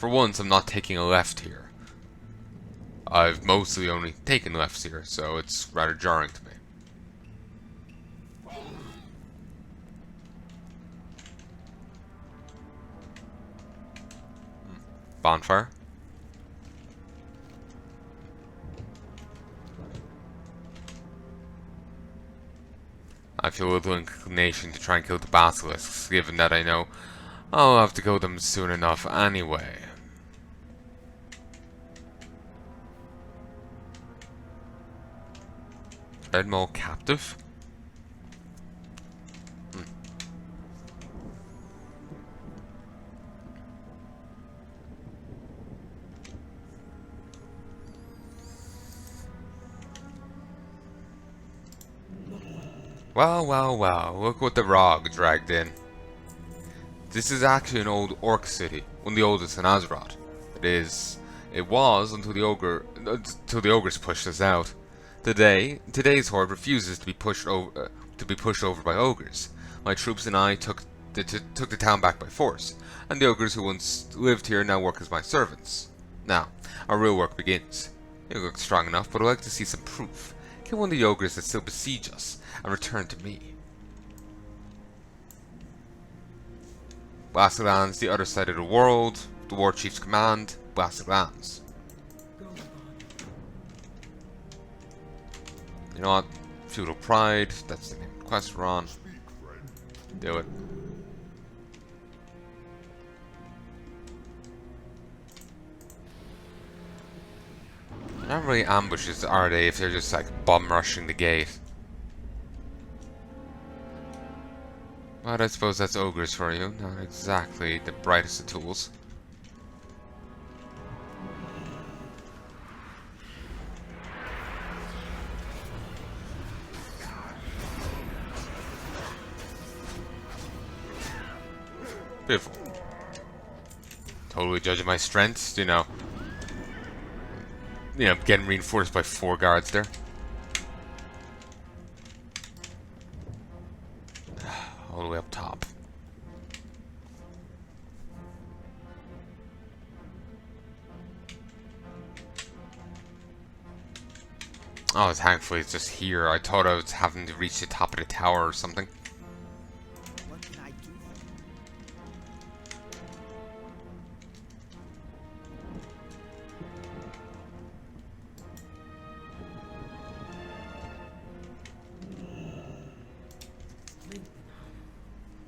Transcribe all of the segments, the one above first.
For once, I'm not taking a left here. I've mostly only taken lefts here, so it's rather jarring to me. Bonfire. I feel a little inclination to try and kill the basilisks, given that I know I'll have to kill them soon enough anyway. Dreadmaul captive? Well, well, well, look what the Rog dragged in. This is actually an old orc city, one of the oldest in Azeroth. It was until the ogres pushed us out. Today's horde refuses to be pushed over by ogres. My troops and I took the town back by force, and the ogres who once lived here now work as my servants. Now, our real work begins. You look strong enough, but I'd like to see some proof. Kill one of the ogres that still besiege us, and return to me. Blasted Lands, the other side of the world, the War Chief's command, Blasted Lands. You know what? Feudal Pride, that's the name of the quest we're on. Do it. Not really ambushes, are they, if they're just like bomb rushing the gate? But I suppose that's ogres for you, not exactly the brightest of tools. Beautiful. Totally judging my strengths, you know, getting reinforced by 4 guards there. All the way up top. Oh, thankfully it's just here. I thought I was having to reach the top of the tower or something. What can I do?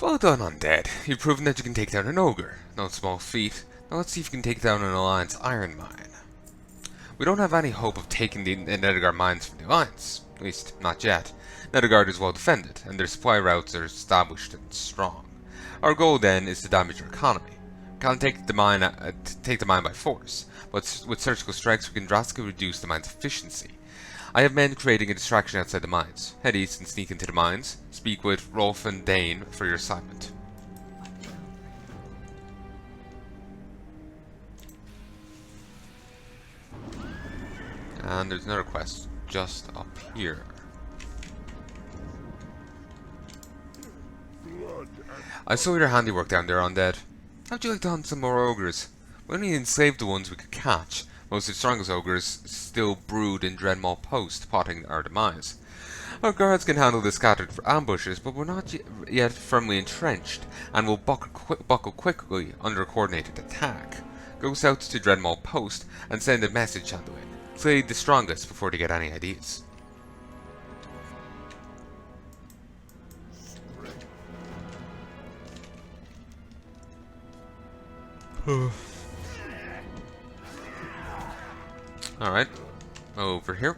Well done, Undead. You've proven that you can take down an ogre. No small feat. Now let's see if you can take down an Alliance iron mine. We don't have any hope of taking the Netherguard mines from the Alliance. At least, not yet. Netherguard is well defended, and their supply routes are established and strong. Our goal, then, is to damage your economy. We can't take the mine by force, but with surgical strikes we can drastically reduce the mine's efficiency. I have men creating a distraction outside the mines. Head east and sneak into the mines. Speak with Rolf and Dane for your assignment. And there's another quest just up here. I saw your handiwork down there, Undead. How'd you like to hunt some more ogres? We only enslaved the ones we could catch. Most of the strongest ogres still brood in Dreadmaul Post, plotting our demise. Our guards can handle the scattered ambushes, but we're not yet firmly entrenched, and will buckle quickly under a coordinated attack. Go south to Dreadmaul Post and send a message, Shandalyn. Slay the strongest before they get any ideas. Alright, over here.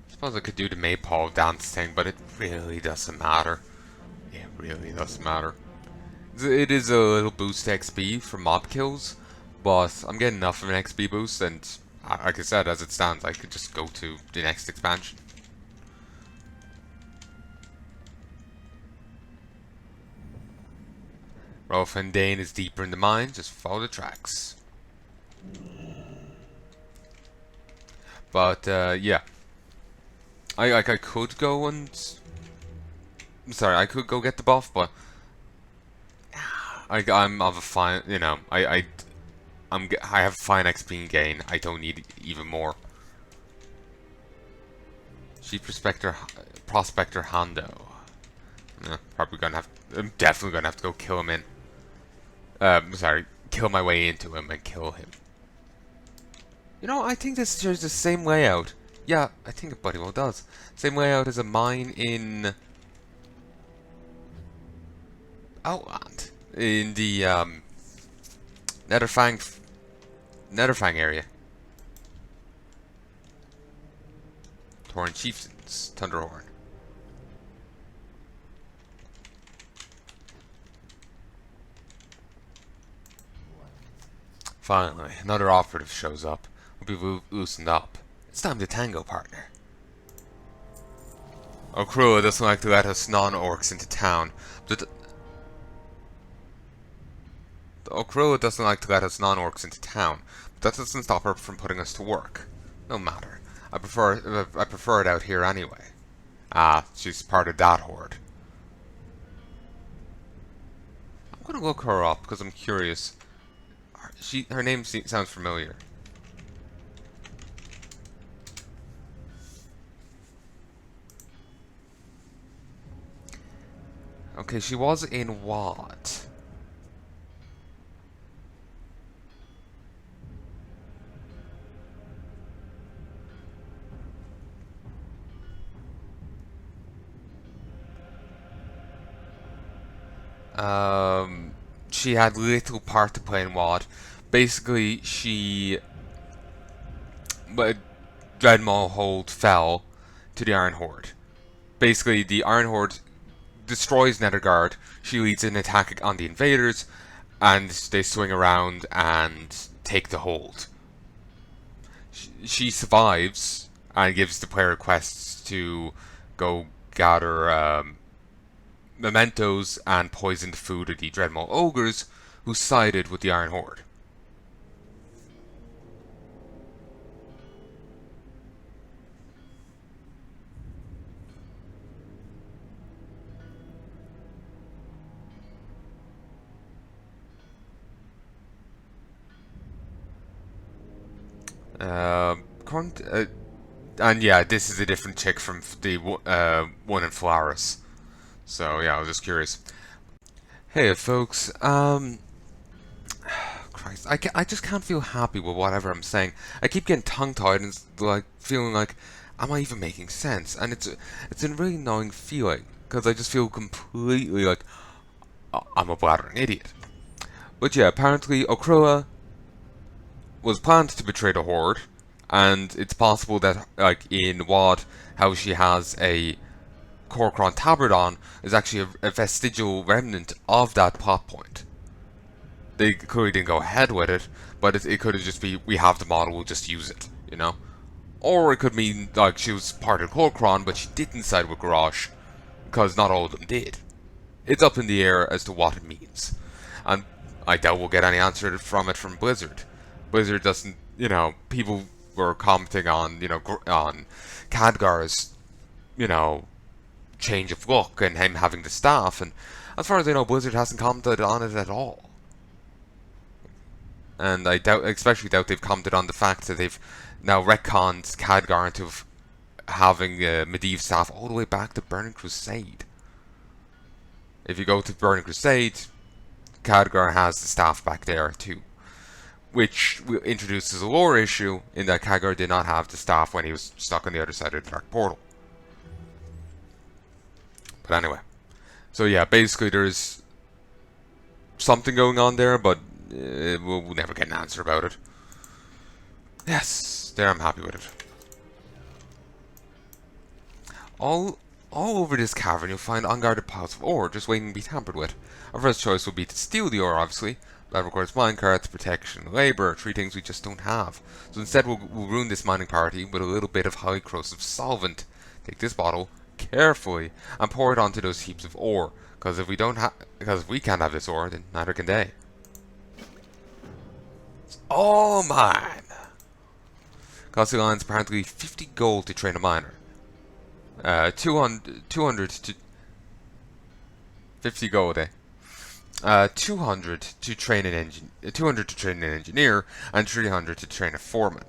Suppose I could do the maypole dance thing, but it really doesn't matter. It really doesn't matter. It is a little boost to XP for mob kills, but I'm getting enough of an XP boost, and like I said, as it stands, I could just go to the next expansion. Rolf and Dane is deeper in the mine, just follow the tracks. But yeah, I could go and sorry, I could go get the buff, but I'm of a fine, you know, I have fine XP gain. I don't need even more. Chief Prospector Hondo. Yeah, probably gonna have. I'm definitely gonna have to go kill him in. Sorry, kill my way into him and kill him. You know, I think this shares the same layout. Yeah, I think it bloody well does. Same layout as a mine in Outland, in the Netherfang area. Torrent Chieftains, Thunderhorn. Finally, another operative shows up. We'll be loosened up. It's time to tango, partner. Okrua doesn't like to let us non-orcs into town, but Okrua doesn't like to let us non-orcs into town, but that doesn't stop her from putting us to work. No matter. I prefer it out here anyway. Ah, she's part of that horde. I'm gonna look her up because I'm curious. Her name sounds familiar. Okay, she was in what? She had little part to play in WoD. Basically, but Dreadmaul hold fell to the Iron Horde. Basically, the Iron Horde destroys Netherguard. She leads an attack on the invaders, and they swing around and take the hold. She survives and gives the player quests to go gather mementos and poison the food of the Dreadmaul ogres who sided with the Iron Horde. And yeah, this is a different chick from the one in Flowers. So yeah, I was just curious. Hey folks, Christ, I just can't feel happy with whatever I'm saying. I keep getting tongue-tied and like feeling like, am I even making sense? And it's a really annoying feeling because I just feel completely like I'm a blathering idiot. But yeah, apparently Okrua was planned to betray the Horde, and it's possible that, like in WoD, how she has a Corcoran tabard on is actually a vestigial remnant of that plot point. They clearly didn't go ahead with it, but it could have just be, we have the model, we'll just use it, you know? Or it could mean, like, she was part of Corcoran, but she didn't side with Garrosh, because not all of them did. It's up in the air as to what it means. And I doubt we'll get any answer from it from Blizzard. Blizzard doesn't, you know, people were commenting on, you know, on Khadgar's, you know, change of look and him having the staff, and as far as I know, Blizzard hasn't commented on it at all. And I especially doubt they've commented on the fact that they've now retconned Khadgar into having Medivh staff all the way back to Burning Crusade. If you go to Burning Crusade, Khadgar has the staff back there too, which introduces a lore issue in that Khadgar did not have the staff when he was stuck on the other side of the Dark Portal. But anyway, so yeah, basically there's something going on there, but we'll never get an answer about it. Yes, there, I'm happy with it. All over this cavern you'll find unguarded piles of ore just waiting to be tampered with. Our first choice will be to steal the ore, obviously. That requires minecarts, protection, labour, 3 things we just don't have. So instead we'll ruin this mining party with a little bit of high corrosive solvent. Take this bottle carefully and pour it onto those heaps of ore, because if we can't have this ore, then neither can they. It's all mine. Costing Alliance apparently 50 gold to train a miner. 200 to 50 gold, 200 to train an 200 to train an engineer, and 300 to train a foreman.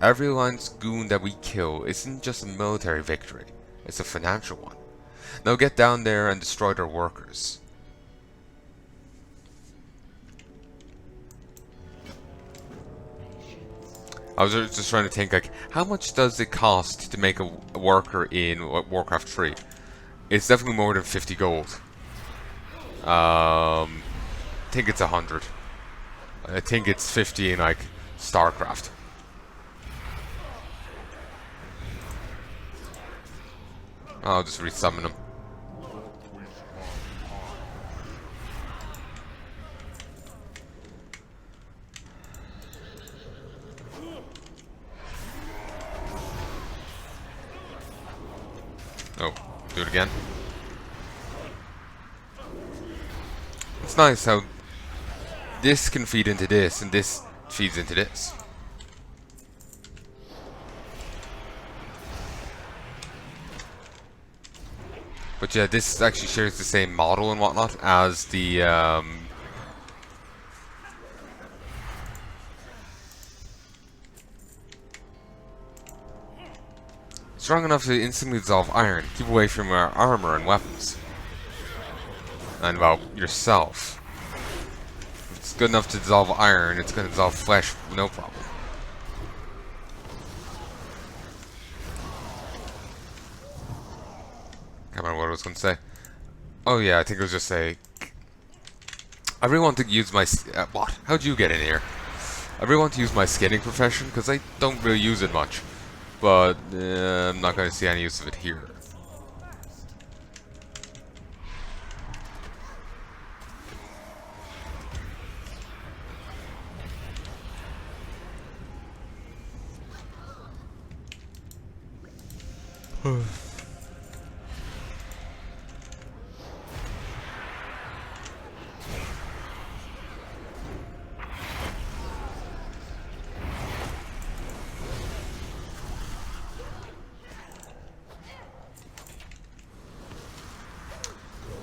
Every Alliance goon that we kill isn't just a military victory, it's a financial one. Now get down there and destroy their workers. I was just trying to think, like, how much does it cost to make a worker in Warcraft 3? It's definitely more than 50 gold. I think it's 100. I think it's 50 in, like, StarCraft. I'll just resummon him. Oh, do it again. It's nice how this can feed into this, and this feeds into this. But yeah, this actually shares the same model and whatnot as the strong enough to instantly dissolve iron. Keep away from our armor and weapons. And, well, yourself. If it's good enough to dissolve iron, it's going to dissolve flesh, no problem. Can't remember what I was going to say. Oh yeah, I think it was just say... I really want to use my... what? How'd you get in here? I really want to use my skinning profession, because I don't really use it much. But I'm not going to see any use of it here.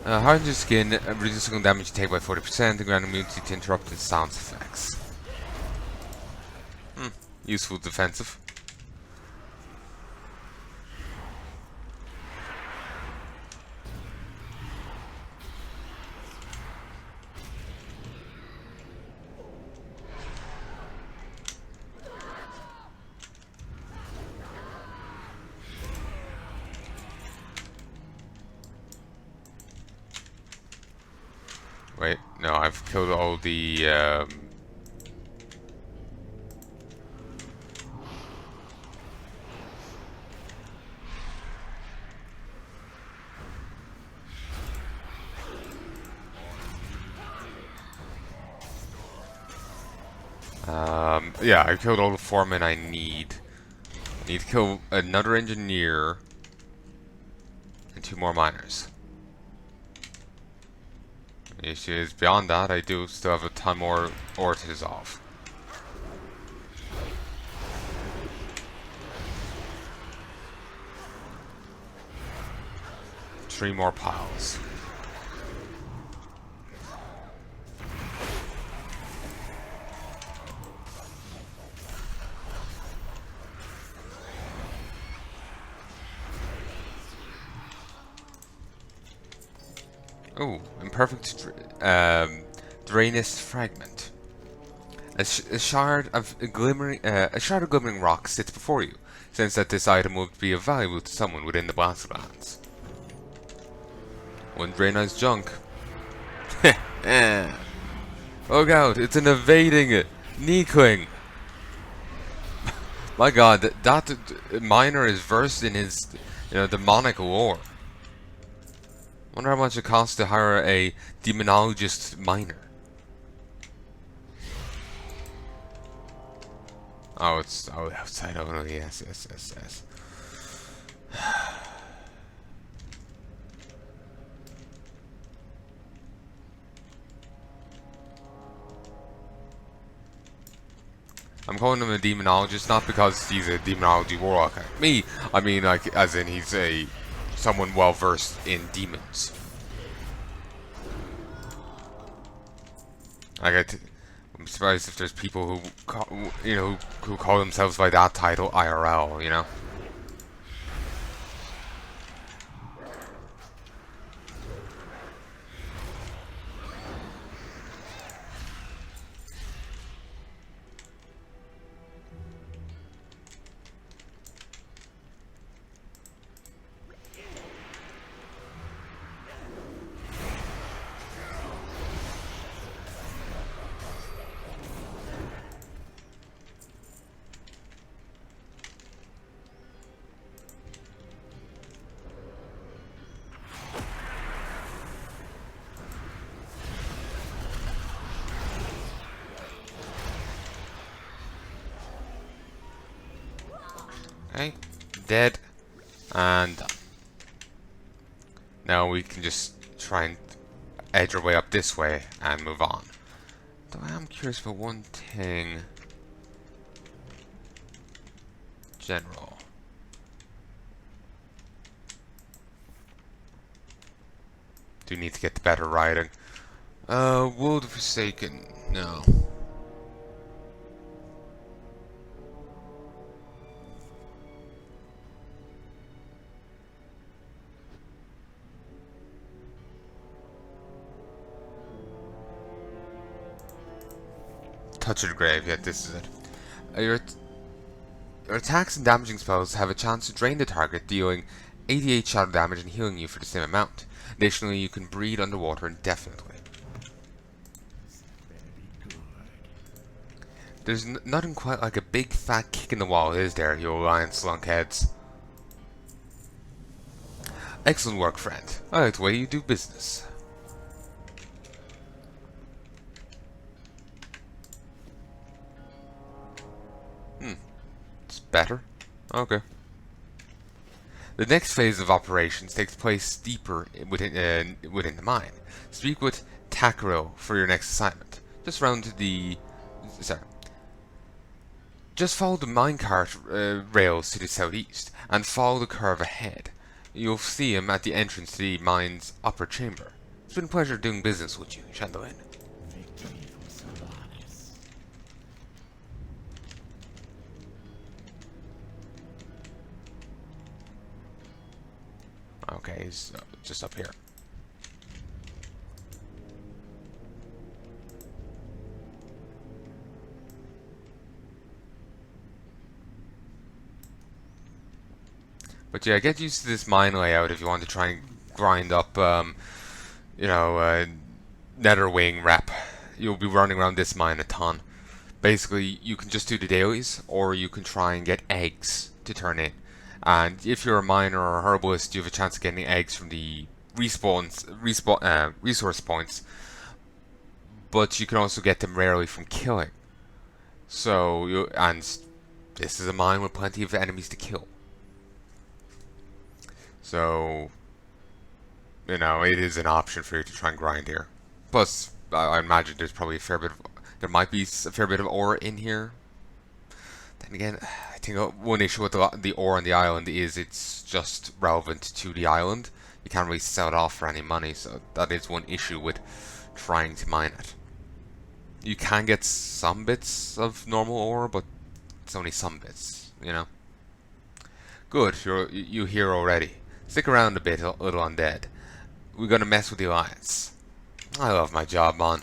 Harden your skin, reducing damage you take by 40%, and grant immunity to interrupting sound effects. Useful defensive. Wait, no, I've killed all the, yeah, I killed all the foremen I need. I need to kill another engineer and 2 more miners. The issue is, beyond that, I do still have a ton more ore to dissolve. Three more piles. Oh, imperfect Drainist fragment. A shard of glimmering rock sits before you. Sense that this item would be of value to someone within the Battlelands. One Draenei's junk. Look out! It's an evading Neekling. My God, that miner is versed in his, demonic lore. Wonder how much it costs to hire a demonologist miner. Oh, it's outside. Oh no, yes. I'm calling him a demonologist not because he's a demonology warlock like me. I mean, like, as in he's someone well versed in demons. Like, I'm surprised if there's people who call themselves by that title IRL. You know. Okay, dead, and now we can just try and edge our way up this way and move on. Though I am curious about one thing. General. Do need to get the better riding. World of Forsaken. No. Touch of the Grave, yeah, this is it. Your attacks and damaging spells have a chance to drain the target, dealing 88 shadow damage and healing you for the same amount. Additionally, you can breathe underwater indefinitely. There's nothing quite like a big fat kick in the wall, is there, you Alliance lunkheads? Excellent work, friend. I like the way you do business. It's better. Okay. The next phase of operations takes place deeper within the mine. Speak with Takaro for your next assignment. Just follow the minecart rails to the southeast and follow the curve ahead. You'll see him at the entrance to the mine's upper chamber. It's been a pleasure doing business with you, Shandalyn. Okay, he's just up here. But yeah, get used to this mine layout if you want to try and grind up, Netherwing rep. You'll be running around this mine a ton. Basically, you can just do the dailies, or you can try and get eggs to turn in. And if you're a miner or a herbalist, you have a chance of getting eggs from the resource points. But you can also get them rarely from killing. And this is a mine with plenty of enemies to kill. So, it is an option for you to try and grind here. Plus, I imagine there might be a fair bit of ore in here. Then again, I think one issue with the ore on the island is it's just relevant to the island. You can't really sell it off for any money, so that is one issue with trying to mine it. You can get some bits of normal ore, but it's only some bits, Good, you're here already. Stick around a bit, little undead. We're gonna mess with the Alliance. I love my job, man.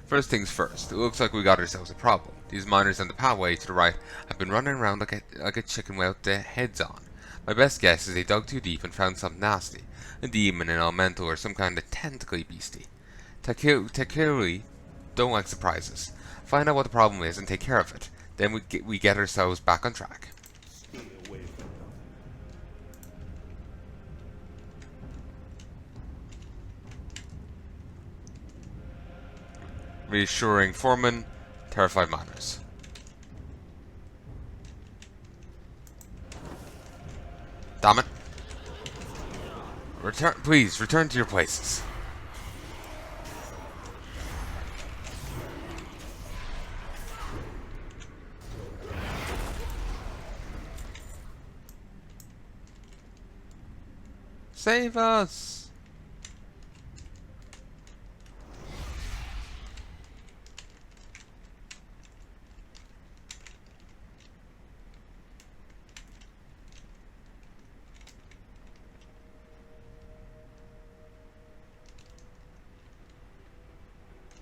First things first, it looks like we got ourselves a problem. These miners on the pathway to the right have been running around like a chicken without their heads on. My best guess is they dug too deep and found something nasty. A demon, an elemental, or some kind of tentacly beastie. Takiri don't like surprises. Find out what the problem is and take care of it. Then we get ourselves back on track. Reassuring foreman, terrified miners. Damn it. Please, return to your places. Save us!